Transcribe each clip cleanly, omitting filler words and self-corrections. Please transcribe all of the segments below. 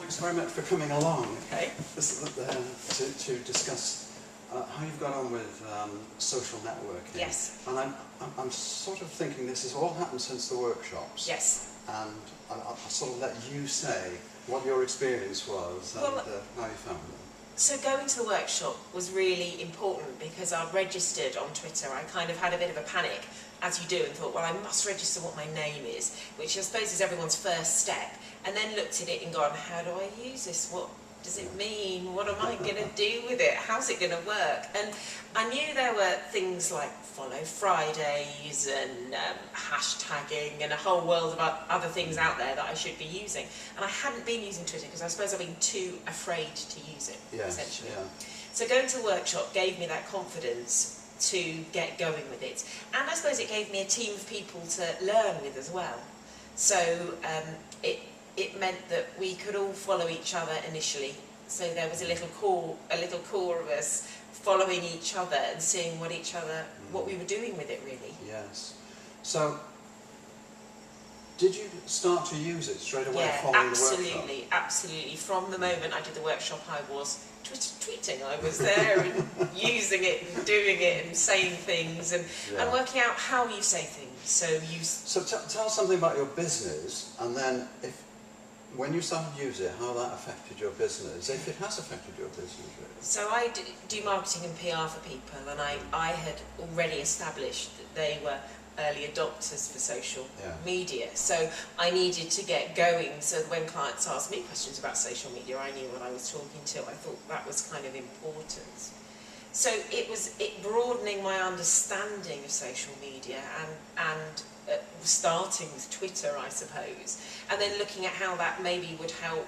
Thanks very much for coming along. Okay. To discuss how you've got on with social networking. Yes. And I'm sort of thinking this has all happened since the workshops. Yes. And I'll sort of let you say what your experience was and how you found it. So going to the workshop was really important because I'd registered on Twitter. I kind of had a bit of a panic, as you do, and thought, well, I must register what my name is, which I suppose is everyone's first step. And then looked at it and gone, how do I use this? What does it mean? What am I going to do with it? How's it going to work? And I knew there were things like Follow Fridays and hashtagging and a whole world of other things out there that I should be using. And I hadn't been using Twitter because I suppose I've been too afraid to use it, essentially. Yeah. So going to the workshop gave me that confidence to get going with it. And I suppose it gave me a team of people to learn with as well. So it meant that we could all follow each other initially. So there was a little core of us following each other and seeing what we were doing with it, really. Yes. So did you start to use it straight away following the workshop? Absolutely, absolutely. From the moment I did the workshop, I was tweeting. I was there and using it and doing it and saying things and working out how you say things. So tell us something about your business, and then when you started to use it, how that affected your business, if it has affected your business, really. So I do marketing and PR for people, and I had already established that they were early adopters for social media. So I needed to get going so that when clients asked me questions about social media, I knew what I was talking to. I thought that was kind of important. So it was broadening my understanding of social media and starting with Twitter, I suppose, and then looking at how that maybe would help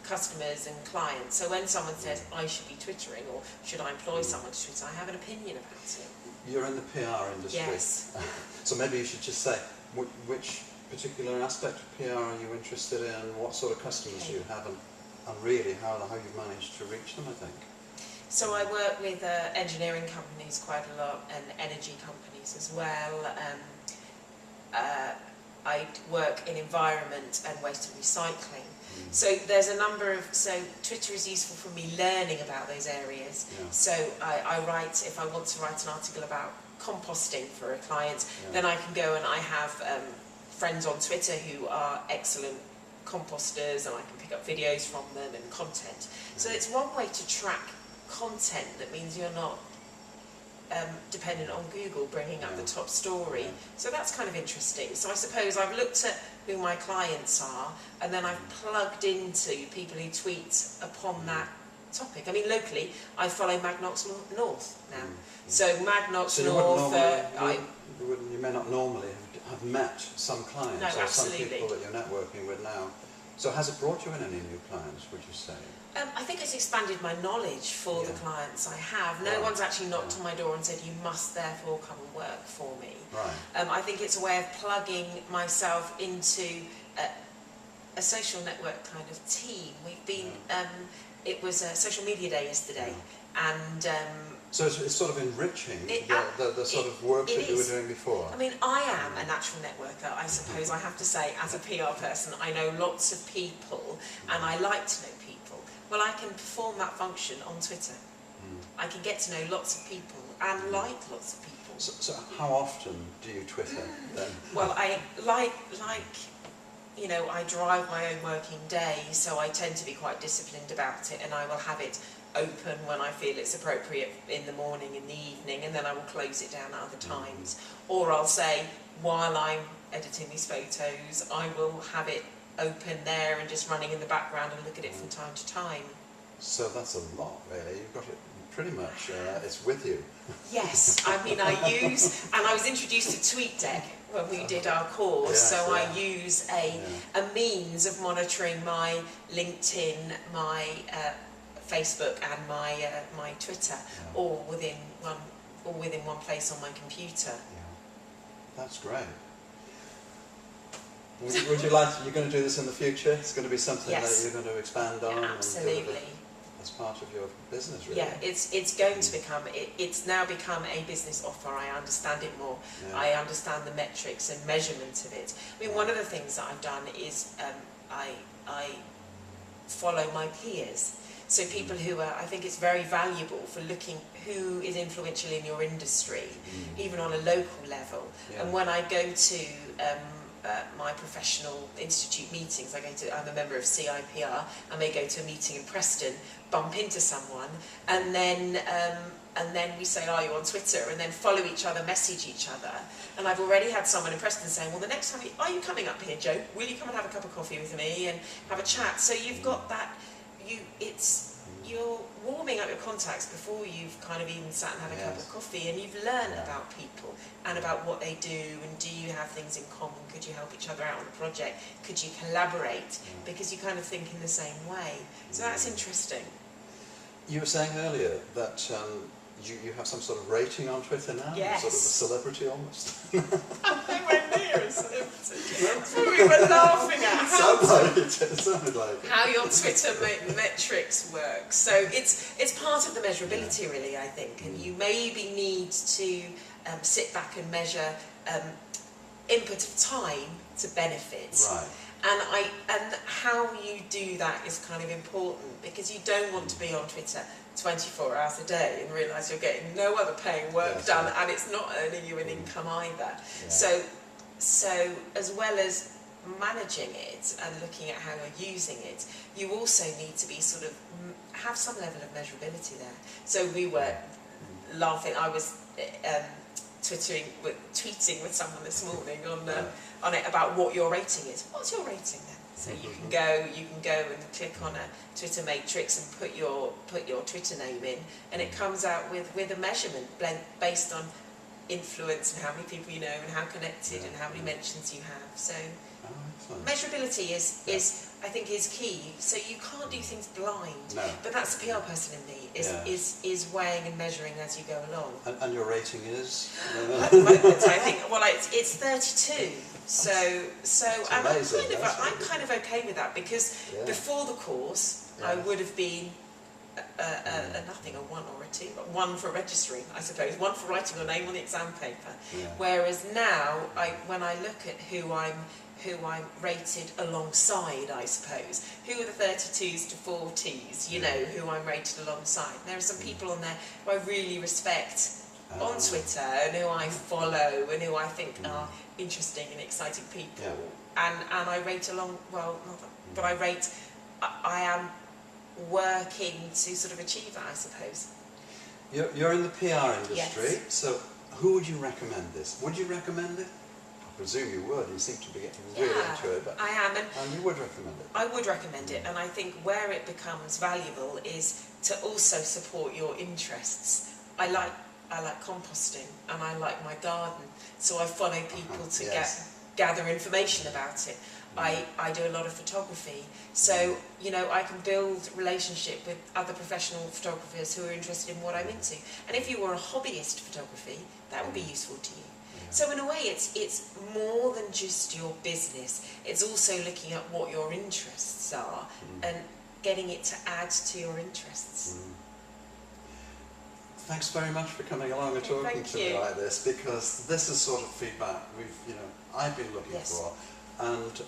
customers and clients. So when someone says, I should be Twittering, or should I employ someone to Twitter, I have an opinion about it. You're in the PR industry. Yes. So maybe you should just say which particular aspect of PR are you interested in, what sort of customers you have, and really how you've managed to reach them, I think. So I work with engineering companies quite a lot, and energy companies as well. I work in environment and waste and recycling. So there's a number of, Twitter is useful for me learning about those areas. Yeah. So I write, if I want to write an article about composting for a client, then I can go and I have friends on Twitter who are excellent composters, and I can pick up videos from them and content. So it's one way to track content that means you're not dependent on Google bringing up the top story. So that's kind of interesting. So I suppose I've looked at who my clients are, and then I've plugged into people who tweet upon that topic. I mean, locally, I follow Magnox North now. So Magnox North... you may not normally have met some clients or some people that you're networking with now. So has it brought you in any new clients, would you say? I think it's expanded my knowledge for the clients I have. No one's actually knocked on my door and said, you must therefore come and work for me. Right. I think it's a way of plugging myself into a social network kind of team. We've been, it was a social media day yesterday, and... so it's sort of enriching the sort of work that you were doing before? I mean, I am a natural networker, I suppose I have to say, as a PR person. I know lots of people, and I like to know people. Well, I can perform that function on Twitter. I can get to know lots of people and like lots of people. So how often do you Twitter then? Well, I you know, I drive my own working day, so I tend to be quite disciplined about it, and I will have it open when I feel it's appropriate in the morning, in the evening, and then I will close it down at other times. Or I'll say, while I'm editing these photos, I will have it open there and just running in the background and look at it from time to time. So that's a lot, really. You've got it pretty much, it's with you. Yes, I mean, I was introduced to TweetDeck when we did our course, I use a means of monitoring my LinkedIn, my Facebook and my Twitter, all within one place on my computer. Yeah. That's great. Would you like? You're going to do this in the future? It's going to be something that you're going to expand on. Absolutely. As part of your business, really. Yeah, it's going to become. It's now become a business offer. I understand it more. Yeah. I understand the metrics and measurement of it. I mean, one of the things that I've done is I follow my peers. So people who are, I think it's very valuable for looking who is influential in your industry, even on a local level. Yeah. And when I go to my professional institute meetings, I'm a member of CIPR, I may go to a meeting in Preston, bump into someone, and then we say, are you on Twitter? And then follow each other, message each other. And I've already had someone in Preston saying, well, the next time, are you coming up here, Joe? Will you come and have a cup of coffee with me and have a chat? So you've got that, you're warming up your contacts before you've kind of even sat and had a cup of coffee, and you've learned about people and about what they do, and do you have things in common? Could you help each other out on a project? Could you collaborate? Because you kind of think in the same way. So that's interesting. You were saying earlier that you have some sort of rating on Twitter now? Yes. Sort of a celebrity almost. Nowhere near a celebrity. That's what we were laughing at. It sounded like it. How your Twitter metrics work. So it's part of the measurability, really, I think. And you maybe need to sit back and measure input of time to benefit. Right. And how you do that is kind of important, because you don't want to be on Twitter 24 hours a day and realise you're getting no other paying work done, and it's not earning you an income either. Yeah. So as well as managing it and looking at how you're using it, you also need to be sort of have some level of measurability there. So we were laughing. I was tweeting with someone this morning on it about what your rating is. What's your rating then? So you can go and click on a Twitter matrix and put your Twitter name in, and it comes out with a measurement based on influence and how many people you know and how connected and how many mentions you have. So measurability is I think is key. So you can't do things blind. No. But that's the PR person in me, is weighing and measuring as you go along. And your rating is? At the moment, I think it's 32. So and amazing. I'm kind of okay with that, because before the course I would have been a nothing, a 1 or a 2, but 1 for registering, I suppose, 1 for writing your name on the exam paper. Yeah. Whereas now, when I look at who I'm rated alongside, I suppose, who are the 32s to 40s, you know, who I'm rated alongside. There are some people on there who I really respect on Twitter, and who I follow, and who I think are interesting and exciting people, and I rate along, well, not that, but I am working to sort of achieve that, I suppose. You're in the PR industry, so who would you recommend this? Would you recommend it? I presume you would. You seem to be getting really into it. But I am, and you would recommend it. I would recommend it, and I think where it becomes valuable is to also support your interests. I like composting, and I like my garden, so I follow people to gather information about it. I do a lot of photography, so you know, I can build relationship with other professional photographers who are interested in what I'm into. And if you were a hobbyist photography, that would be useful to you. So in a way, it's more than just your business. It's also looking at what your interests are and getting it to add to your interests. Thanks very much for coming along and talking to me like this, because this is sort of feedback I've been looking for, and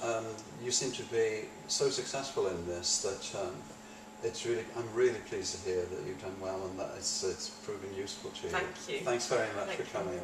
you seem to be so successful in this that I'm really pleased to hear that you've done well and that it's proven useful to you. Thank you. Thanks very much for coming.